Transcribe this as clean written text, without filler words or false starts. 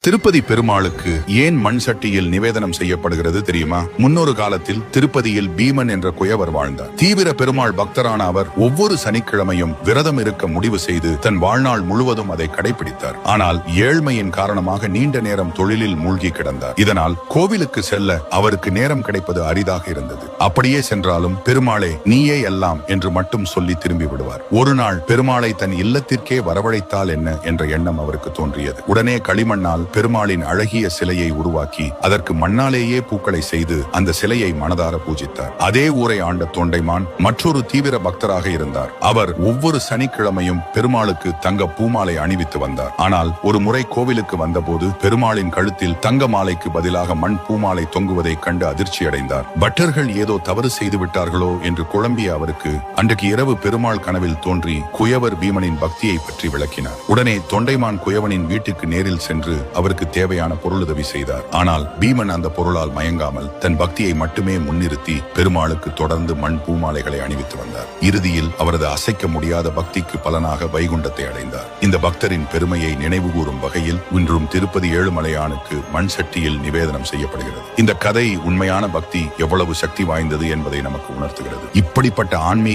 திருப்பதி பெருமாளுக்கு ஏன் மண் சட்டியில் நிவேதனம் செய்யப்படுகிறது தெரியுமா? முன்னொரு காலத்தில் திருப்பதியில் பீமன் என்ற குயவர் வாழ்ந்தார். தீவிர பெருமாள் பக்தரான அவர் ஒவ்வொரு சனிக்கிழமையும் விரதம் இருக்க முடிவு செய்து தன் வாழ்நாள் முழுவதும் அதை கடைபிடித்தார். ஆனால் ஏழ்மையின் காரணமாக நீண்ட நேரம் தொழிலில் மூழ்கி கிடந்தார். இதனால் கோவிலுக்கு செல்ல அவருக்கு நேரம் கிடைப்பது அரிதாக இருந்தது. அப்படியே சென்றாலும் பெருமாளே நீயே எல்லாம் என்று மட்டும் சொல்லி திரும்பி விடுவார். ஒரு நாள் பெருமாளை தன் இல்லத்திற்கே வரவழைத்தால் என்ன என்ற எண்ணம் அவருக்கு தோன்றியது. உடனே களிமண்ணால் பெருமாளின் அழகிய சிலையை உருவாக்கி அதற்கு மண்ணாலேயே பூக்களை செய்து அந்த சிலையை மனதார பூஜித்தார். அதே ஊரை ஆண்ட தொண்டைமான் மற்றொரு தீவிர பக்தராக இருந்தார். அவர் ஒவ்வொரு சனிக்கிழமையும் பெருமாளுக்கு தங்க பூமாலை அணிவித்து வந்தார். ஆனால் ஒரு முறை கோவிலுக்கு வந்தபோது பெருமாளின் கழுத்தில் தங்க மாலைக்கு பதிலாக மண் பூமாலை தொங்குவதை கண்டு அதிர்ச்சி அடைந்தார். பட்டர்கள் ஏதோ தவறு செய்து விட்டார்களோ என்று குழம்பிய அவருக்கு அன்றைக்கு இரவு பெருமாள் கனவில் தோன்றி குயவர் பீமனின் பக்தியை பற்றி விளக்கினார். உடனே தொண்டைமான் குயவனின் வீட்டுக்கு நேரில் சென்று அவருக்கு தேவையான பொருளுதவி செய்தார். ஆனால் பீமன் அந்த பொருளால் மயங்காமல் தன் பக்தியை மட்டுமே முன்னிறுத்தி பெருமாளுக்கு தொடர்ந்து மண் பூமாலைகளை அணிவித்து வந்தார். இறுதியில் அவரது அசைக்க முடியாத பக்திக்கு பலனாக வைகுண்டத்தை அடைந்தார். இந்த பக்தரின் பெருமையை நினைவு கூறும் வகையில் இன்றும் திருப்பதி ஏழுமலையானுக்கு மண் சட்டியில் நிவேதனம் செய்யப்படுகிறது. இந்த கதை உண்மையான பக்தி எவ்வளவு சக்தி வாய்ந்தது என்பதை நமக்கு உணர்த்துகிறது. இப்படிப்பட்ட ஆன்மீக